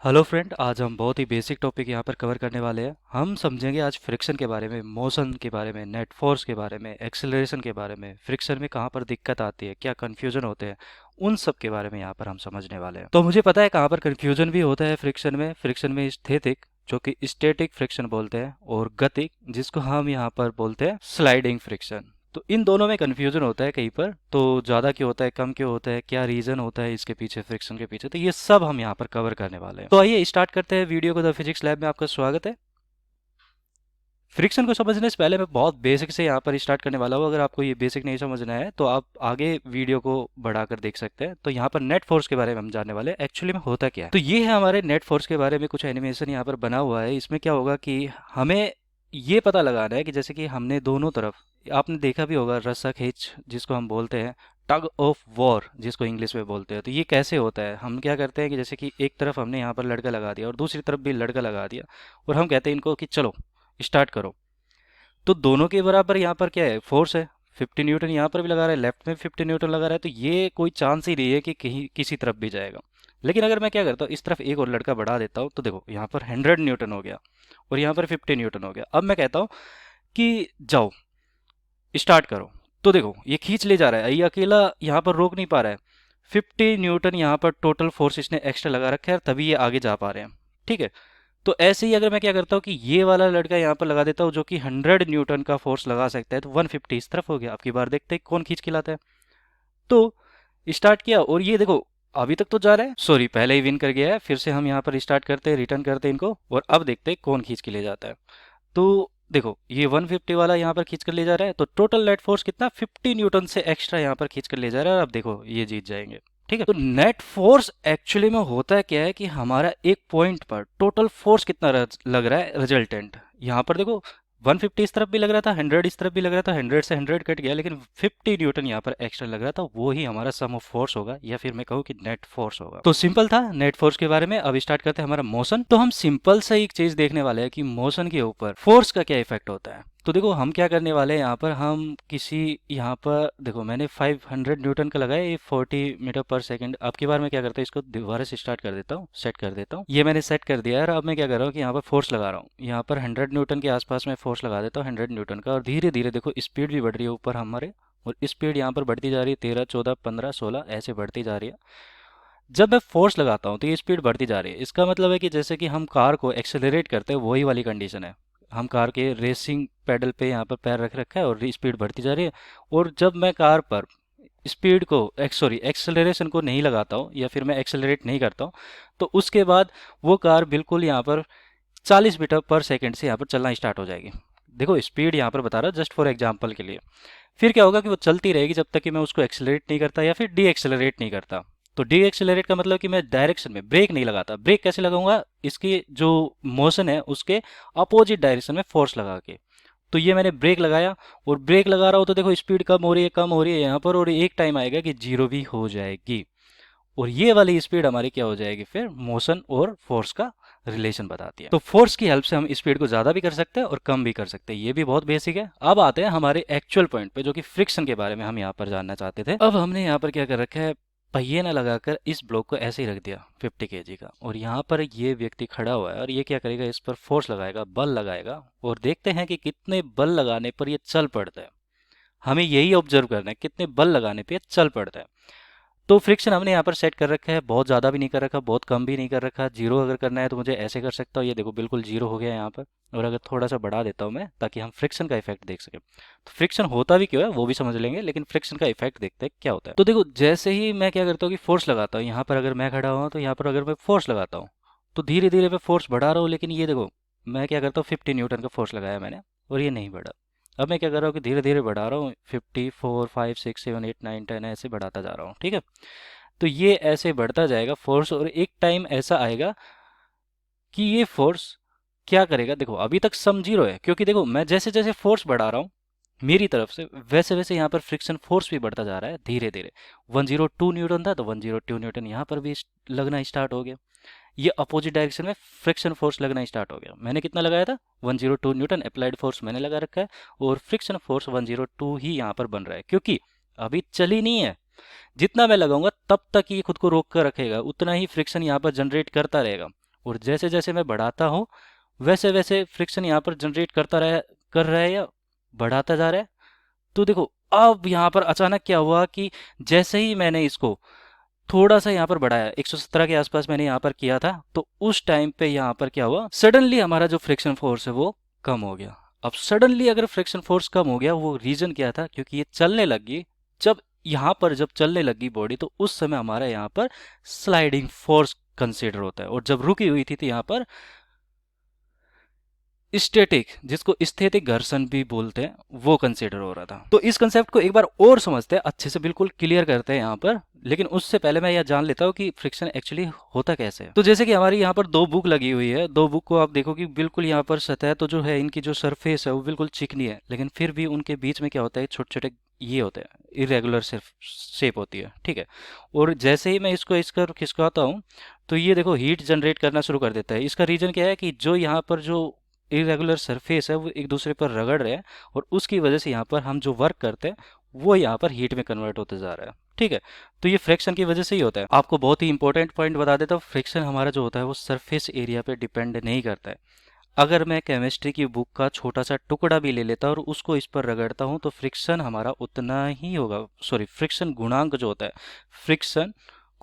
Hello friend, आज हम बहुत ही बेसिक टॉपिक यहाँ पर कवर करने वाले हैं। हम समझेंगे आज फ्रिक्शन के बारे में, मोशन के बारे में, नेट फोर्स के बारे में, एक्सेलरेशन के बारे में, फ्रिक्शन में कहाँ पर दिक्कत आती है, क्या कन्फ्यूजन होते हैं, उन सब के बारे में यहाँ पर हम समझने वाले हैं। तो मुझे पता है कहाँ पर कन्फ्यूजन भी होता है फ्रिक्शन में स्टैटिक, जो कि स्टैटिक फ्रिक्शन बोलते हैं, और गतिक, जिसको हम यहाँ पर बोलते हैं स्लाइडिंग फ्रिक्शन। तो इन दोनों में कन्फ्यूजन होता है कहीं पर, तो ज़्यादा क्यों होता है, कम क्यों होता है, क्या रीज़न होता है इसके पीछे, फ्रिक्शन के पीछे, तो ये सब हम यहाँ पर कवर करने वाले हैं। तो आइए स्टार्ट करते हैं वीडियो को। द फिजिक्स लैब में आपका स्वागत है। फ्रिक्शन को समझने से पहले मैं बहुत बेसिक से यहाँ पर स्टार्ट करने वाला हूँ। अगर आपको ये बेसिक नहीं समझना है तो आप आगे वीडियो को बढ़ाकर देख सकते हैं। तो यहाँ पर नेट फोर्स के बारे में हम जानने वाले हैं, एक्चुअली में होता क्या है। तो ये है हमारे नेट फोर्स के बारे में कुछ एनिमेशन यहाँ पर बना हुआ है। इसमें क्या होगा कि हमें ये पता लगाना है कि जैसे कि हमने दोनों तरफ, आपने देखा भी होगा रस्सा खींच जिसको हम बोलते हैं, टग ऑफ वॉर जिसको इंग्लिश में बोलते हैं। तो ये कैसे होता है, हम क्या करते हैं कि जैसे कि एक तरफ हमने यहाँ पर लड़का लगा दिया और दूसरी तरफ भी लड़का लगा दिया, और हम कहते हैं इनको कि चलो स्टार्ट करो। तो दोनों के बराबर यहाँ पर क्या है, फोर्स है। 50 न्यूटन यहाँ पर भी लगा रहा है, लेफ्ट में 50 न्यूटन लगा रहा है, तो ये कोई चांस ही नहीं है कि कहीं किसी तरफ भी जाएगा। लेकिन अगर मैं क्या करता हूँ, इस तरफ एक और लड़का बढ़ा देता हूँ, तो देखो यहाँ पर 100 न्यूटन हो गया और यहाँ पर 50 न्यूटन हो गया। अब मैं कहता हूँ कि जाओ स्टार्ट करो, तो देखो ये खींच ले जा रहा है, ये अकेला यहाँ पर रोक नहीं पा रहा है। 50 न्यूटन यहाँ पर टोटल फोर्स इसने एक्स्ट्रा लगा रखा है, तभी ये आगे जा पा रहे हैं। ठीक है। तो ऐसे ही अगर मैं क्या करता हूँ कि ये वाला लड़का यहाँ पर लगा देता हूँ जो कि 100 न्यूटन का फोर्स लगा सकता है, तो 150 इस तरफ हो गया। अब की बार देखते हैं कौन खींच के लाता है। तो स्टार्ट किया और ये देखो अभी तक तो जा रहा है, सॉरी पहले ही विन कर गया है। फिर से हम यहाँ पर स्टार्ट करते हैं, रिटर्न करते हैं इनको, और अब देखते हैं कौन खींच के ले जाता है। तो देखो ये 150 वाला यहाँ पर खींच कर ले जा रहा है, तो टोटल नेट फोर्स कितना, 50 न्यूटन से एक्स्ट्रा यहाँ पर खींच कर ले जा रहा है, और अब देखो ये जीत जाएंगे। ठीक है। तो नेट फोर्स एक्चुअली में होता क्या है कि हमारा एक पॉइंट पर टोटल फोर्स कितना लग रहा है रिजल्टेंट। यहाँ पर देखो 150 इस तरफ भी लग रहा था, 100 इस तरफ भी लग रहा था, 100 से 100 कट गया, लेकिन 50 न्यूटन यहाँ पर एक्स्ट्रा लग रहा था। वो ही हमारा सम ऑफ फोर्स होगा, या फिर मैं कहूँ कि नेट फोर्स होगा। तो सिंपल था नेट फोर्स के बारे में। अब स्टार्ट करते हैं हमारा मोशन। तो हम सिंपल से एक चीज देखने वाले हैं कि मोशन के ऊपर फोर्स का क्या इफेक्ट होता है। तो देखो हम क्या करने वाले हैं यहाँ पर, हम किसी, यहाँ पर देखो मैंने 500 न्यूटन का लगाया, ये 40 मीटर पर सेकंड। अब की बार मैं क्या करता हूँ, इसको दोबारा से स्टार्ट कर देता हूँ, सेट कर देता हूँ। ये मैंने सेट कर दिया है। अब मैं क्या कर रहा हूँ कि यहाँ पर फोर्स लगा रहा हूँ, यहाँ पर 100 न्यूटन के आसपास में फोर्स लगा देता हूँ, 100 न्यूटन का। और धीरे धीरे देखो स्पीड भी बढ़ रही है ऊपर हमारे, और स्पीड यहाँ पर बढ़ती जा रही है, 13, 14, 15, 16 ऐसे बढ़ती जा रही है। जब मैं फोर्स लगाता हूँ तो ये स्पीड बढ़ती जा रही है। इसका मतलब है कि जैसे कि हम कार को एक्सेलरेट करते हैं, वही वाली कंडीशन है। हम कार के रेसिंग पैडल पे यहाँ पर पैर रख रखा है और स्पीड बढ़ती जा रही है। और जब मैं कार पर स्पीड को एक्सेलरेशन को नहीं लगाता हूँ, या फिर मैं एक्सेलरेट नहीं करता हूँ, तो उसके बाद वो कार बिल्कुल यहाँ पर 40 मीटर पर सेकंड से यहाँ पर चलना स्टार्ट हो जाएगी। देखो स्पीड यहाँ पर बता रहा जस्ट फॉर एग्जांपल के लिए। फिर क्या होगा कि वो चलती रहेगी जब तक कि मैं उसको एक्सेलरेट नहीं करता या फिर डी एक्सेलरेट नहीं करता। तो डी एक्सेलरेट का मतलब कि मैं डायरेक्शन में ब्रेक नहीं लगाता। ब्रेक कैसे लगाऊंगा, इसकी जो मोशन है उसके अपोजिट डायरेक्शन में फोर्स लगा के। तो ये मैंने ब्रेक लगाया, और ब्रेक लगा रहा हूँ तो देखो स्पीड कम हो रही है, कम हो रही है यहाँ पर, और एक टाइम आएगा कि जीरो भी हो जाएगी। और ये वाली स्पीड हमारी क्या हो जाएगी, फिर मोशन और फोर्स का रिलेशन बताती है। तो फोर्स की हेल्प से हम स्पीड को ज़्यादा भी कर सकते हैं और कम भी कर सकते हैं। ये भी बहुत बेसिक है। अब आते हैं हमारे एक्चुअल पॉइंट पे, जो कि फ्रिक्शन के बारे में हम यहाँ पर जानना चाहते थे। अब हमने यहाँ पर क्या कर रखा है, पहिए ना लगाकर इस ब्लॉक को ऐसे ही रख दिया 50 kg का, और यहाँ पर ये व्यक्ति खड़ा हुआ है, और ये क्या करेगा, इस पर फोर्स लगाएगा, बल लगाएगा, और देखते हैं कि कितने बल लगाने पर ये चल पड़ता है। हमें यही ऑब्जर्व करना है, कितने बल लगाने पर ये चल पड़ता है। तो फ्रिक्शन हमने यहाँ पर सेट कर रखा है, बहुत ज़्यादा भी नहीं कर रखा, बहुत कम भी नहीं कर रखा। जीरो अगर करना है तो मुझे ऐसे कर सकता हूँ, ये देखो बिल्कुल जीरो हो गया यहाँ पर। और अगर थोड़ा सा बढ़ा देता हूँ मैं, ताकि हम फ्रिक्शन का इफेक्ट देख सकें। तो फ्रिक्शन होता भी क्यों है वो भी समझ लेंगे, लेकिन फ्रिक्शन का इफेक्ट देखते हैं क्या होता है। तो देखो जैसे ही मैं क्या करता हूँ कि फोर्स लगाता हूँ, यहाँ पर अगर मैं खड़ा हुआ तो यहाँ पर अगर मैं फोर्स लगाता हूँ, तो धीरे धीरे मैं फोर्स बढ़ा रहा हूँ। लेकिन ये देखो मैं क्या करता हूँ, 50 न्यूटन का फोर्स लगाया मैंने, और ये नहीं बढ़ा। अब मैं क्या कर रहा हूँ कि धीरे धीरे बढ़ा रहा हूँ, 54, 5, 6, 7, 8, 9, 10 ऐसे बढ़ाता जा रहा हूँ। ठीक है। तो ये ऐसे बढ़ता जाएगा फोर्स, और एक टाइम ऐसा आएगा कि ये फोर्स क्या करेगा। देखो अभी तक सम जीरो है, क्योंकि देखो मैं जैसे जैसे फोर्स बढ़ा रहा हूँ मेरी तरफ से, वैसे वैसे यहाँ पर फ्रिक्शन फोर्स भी बढ़ता जा रहा है धीरे धीरे। 102 न्यूटन था, तो 102 न्यूटन यहाँ पर भी लगना स्टार्ट हो गया। ये अपोजिट डायरेक्शन में फ्रिक्शन फोर्स लगना स्टार्ट हो गया। मैंने कितना लगाया था, 102 न्यूटन अप्लाइड फोर्स मैंने लगा रखा है, और फ्रिक्शन फोर्स 102 ही यहाँ पर बन रहा है, क्योंकि अभी चली नहीं है। जितना मैं लगाऊंगा तब तक ये खुद को रोक कर रखेगा, उतना ही फ्रिक्शन यहाँ पर जनरेट करता रहेगा। और जैसे जैसे मैं बढ़ाता हूँ वैसे वैसे फ्रिक्शन यहाँ पर जनरेट कर रहा है या बढ़ाता जा रहा है। तो देखो अब यहाँ पर अचानक क्या हुआ कि जैसे ही मैंने इसको थोड़ा सा यहाँ पर बढ़ाया, 117 के आसपास मैंने यहाँ पर किया था, तो उस टाइम पे यहाँ पर क्या हुआ, सडनली हमारा जो फ्रिक्शन फोर्स है वो कम हो गया। अब सडनली अगर फ्रिक्शन फोर्स कम हो गया, वो रीजन क्या था, क्योंकि ये चलने लगी। जब यहाँ पर जब चलने लगी बॉडी, तो उस समय हमारा यहाँ पर स्लाइडिंग फोर्स कंसिडर होता है, और जब रुकी हुई थी तो यहाँ पर स्टैटिक, जिसको स्थैतिक घर्षण भी बोलते हैं, वो कंसिडर हो रहा था। तो इस कंसेप्ट को एक बार और समझते हैं, अच्छे से बिल्कुल क्लियर करते हैं यहाँ पर। लेकिन उससे पहले मैं यह जान लेता हूँ कि फ्रिक्शन एक्चुअली होता कैसे है। तो जैसे कि हमारी यहाँ पर दो बुक लगी हुई है, दो बुक को आप देखो कि बिल्कुल यहाँ पर सतह तो जो है, इनकी जो सरफेस है वो बिल्कुल चिकनी है, लेकिन फिर भी उनके बीच में क्या होता है, छोटे छोटे ये होते हैं, इरेगुलर शेप होती है, ठीक है। और जैसे ही मैं इसको इसका खिसकाता हूँ, तो ये देखो हीट जनरेट करना शुरू कर देता है। इसका रीजन क्या है कि जो यहाँ पर जो इरेगुलर सरफेस है वो एक दूसरे पर रगड़ रहे हैं, और उसकी वजह से यहाँ पर हम जो वर्क करते हैं वो यहाँ पर हीट में कन्वर्ट होते जा रहा है, ठीक है। तो ये फ्रिक्शन की वजह से ही होता है। आपको बहुत ही इंपॉर्टेंट पॉइंट बता देता हूँ, फ्रिक्शन हमारा जो होता है वो सरफेस एरिया पे डिपेंड नहीं करता है। अगर मैं केमिस्ट्री की बुक का छोटा सा टुकड़ा भी ले लेता और उसको इस पर रगड़ता हूँ, तो फ्रिक्शन हमारा उतना ही होगा, सॉरी, फ्रिक्शन गुणांक जो होता है, फ्रिक्शन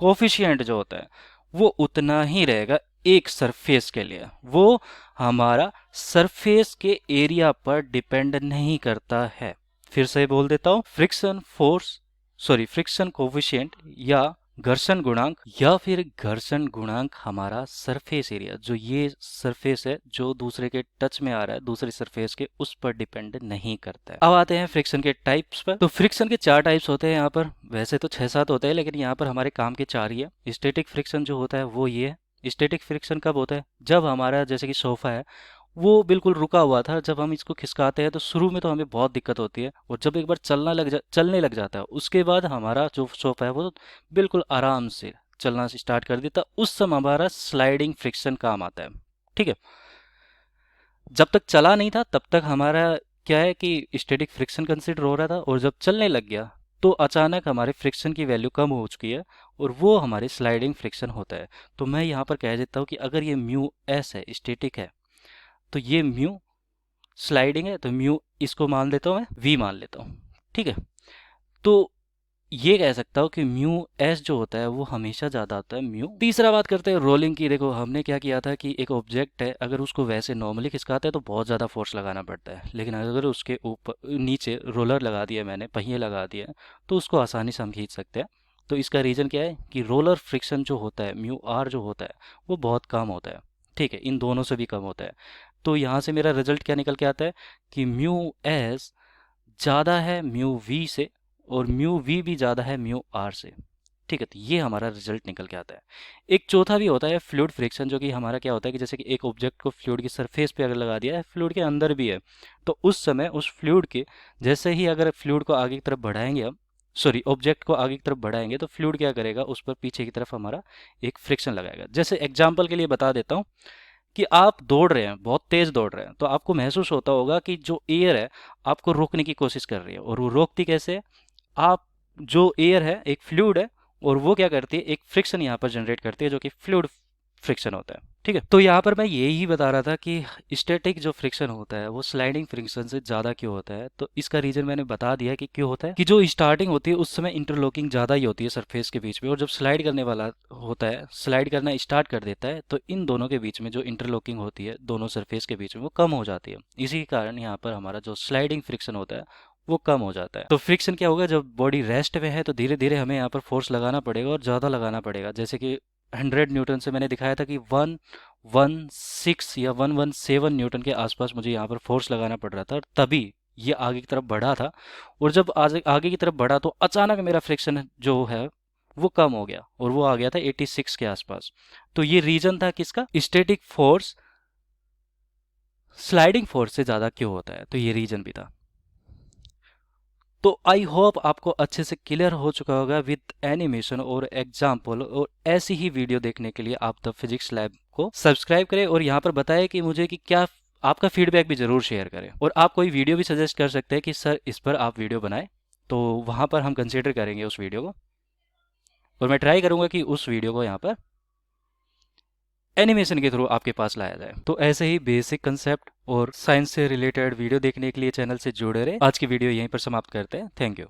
कोफिशिएंट जो होता है, वो उतना ही रहेगा एक सरफेस के लिए। वो हमारा सरफेस के एरिया पर डिपेंड नहीं करता है। फिर से बोल देता हूँ, friction force, sorry, friction coefficient या घर्षण गुणांक, या फिर घर्षण गुणांक हमारा सरफेस एरिया, जो ये सरफेस है जो दूसरे के टच में आ रहा है, दूसरी सरफेस के, उस पर डिपेंड नहीं करता है। अब आते हैं फ्रिक्शन के टाइप्स पर। तो फ्रिक्शन के 4 टाइप्स होते हैं यहाँ पर, वैसे तो 6-7 होते हैं, लेकिन यहाँ पर हमारे काम के 4 ही है। स्टैटिक फ्रिक्शन जो होता है वो ये है। स्टैटिक फ्रिक्शन कब होता है, जब हमारा जैसे कि सोफा है वो बिल्कुल रुका हुआ था, जब हम इसको खिसकाते हैं तो शुरू में तो हमें बहुत दिक्कत होती है, और जब एक बार चलने लग जाता है, उसके बाद हमारा जो सोफा है वो बिल्कुल आराम से चलना स्टार्ट कर देता, उस समय हमारा स्लाइडिंग फ्रिक्शन काम आता है, ठीक है। जब तक चला नहीं था तब तक हमारा क्या है कि स्टैटिक फ्रिक्शन कंसिडर हो रहा था, और जब चलने लग गया तो अचानक हमारे फ्रिक्शन की वैल्यू कम हो चुकी है, और वो हमारी स्लाइडिंग फ्रिक्शन होता है। तो मैं यहाँ पर कह देता हूँ कि अगर ये म्यू एस है, स्टैटिक है, तो ये म्यू स्लाइडिंग है, तो म्यू इसको मान लेता हूँ, मैं वी मान लेता हूँ, ठीक है। तो ये कह सकता हूँ कि म्यू एस जो होता है वो हमेशा ज़्यादा होता है म्यू। तीसरा बात करते हैं रोलिंग की। देखो हमने क्या किया था कि एक ऑब्जेक्ट है, अगर उसको वैसे नॉर्मली खिसकाते हैं तो बहुत ज़्यादा फोर्स लगाना पड़ता है, लेकिन अगर उसके ऊपर नीचे रोलर लगा दिया मैंने, पहिए लगा दिए, तो उसको आसानी से हम खींच सकते हैं। तो इसका रीज़न क्या है कि रोलर फ्रिक्शन जो होता है, म्यू आर जो होता है, वो बहुत कम होता है, ठीक है, इन दोनों से भी कम होता है। तो यहाँ से मेरा रिजल्ट क्या निकल के आता है कि म्यू एस ज़्यादा है म्यू वी से, और म्यू वी भी ज़्यादा है म्यू आर से, ठीक है। तो ये हमारा रिजल्ट निकल के आता है। एक चौथा भी होता है फ्लूइड फ्रिक्शन, जो कि हमारा क्या होता है कि जैसे कि एक ऑब्जेक्ट को फ्लूइड की सरफेस पे अगर लगा दिया है, फ्लूइड के अंदर भी है, तो उस समय उस फ्लूइड के, जैसे ही अगर फ्लूइड को आगे की तरफ बढ़ाएंगे हम, सॉरी, ऑब्जेक्ट को आगे की तरफ बढ़ाएंगे, तो फ्लूइड क्या करेगा, उस पर पीछे की तरफ हमारा एक फ्रिक्शन लगाएगा। जैसे एग्जाम्पल के लिए बता देता हूँ कि आप दौड़ रहे हैं, बहुत तेज दौड़ रहे हैं, तो आपको महसूस होता होगा कि जो एयर है आपको रोकने की कोशिश कर रही है, और वो रोकती कैसे है, आप, जो एयर है एक फ्लूइड है, और वो क्या करती है, एक फ्रिक्शन यहाँ पर जनरेट करती है, जो कि फ्लूइड फ्रिक्शन होता है, ठीक है। तो यहाँ पर मैं यही बता रहा था कि स्टैटिक जो फ्रिक्शन होता है वो स्लाइडिंग फ्रिक्शन से ज़्यादा क्यों होता है। तो इसका रीज़न मैंने बता दिया कि क्यों होता है, कि जो स्टार्टिंग होती है उस समय इंटरलॉकिंग ज़्यादा ही होती है सरफेस के बीच में, और जब स्लाइड करने वाला होता है, स्लाइड करना स्टार्ट कर देता है, तो इन दोनों के बीच में जो इंटरलॉकिंग होती है दोनों सरफेस के बीच में, वो कम हो जाती है। इसी के कारण यहाँ पर हमारा जो स्लाइडिंग फ्रिक्शन होता है वो कम हो जाता है। तो फ्रिक्शन क्या होगा, जब बॉडी रेस्ट में है तो धीरे धीरे हमें यहाँ पर फोर्स लगाना पड़ेगा, और ज़्यादा लगाना पड़ेगा। जैसे कि 100 न्यूटन से मैंने दिखाया था कि 116 या 117 न्यूटन के आसपास मुझे यहाँ पर फोर्स लगाना पड़ रहा था, और तभी ये आगे की तरफ बढ़ा था। और जब आगे आगे की तरफ बढ़ा तो अचानक मेरा फ्रिक्शन जो है वो कम हो गया, और वो आ गया था 86 के आसपास। तो ये रीजन था किसका, स्टैटिक फोर्स स्लाइडिंग फोर्स से ज़्यादा क्यों होता है, तो ये रीजन भी था। तो आई होप आपको अच्छे से क्लियर हो चुका होगा विद एनिमेशन और एग्जाम्पल, और ऐसी ही वीडियो देखने के लिए आप द फिजिक्स लैब को सब्सक्राइब करें, और यहाँ पर बताएं कि मुझे कि क्या आपका फीडबैक भी ज़रूर शेयर करें, और आप कोई वीडियो भी सजेस्ट कर सकते हैं कि सर इस पर आप वीडियो बनाएं, तो वहाँ पर हम कंसिडर करेंगे उस वीडियो को, और मैं ट्राई करूँगा कि उस वीडियो को यहाँ पर एनिमेशन के थ्रू आपके पास लाया जाए। तो ऐसे ही बेसिक कंसेप्ट और साइंस से रिलेटेड वीडियो देखने के लिए चैनल से जुड़े रहे। आज की वीडियो यहीं पर समाप्त करते हैं। Thank you.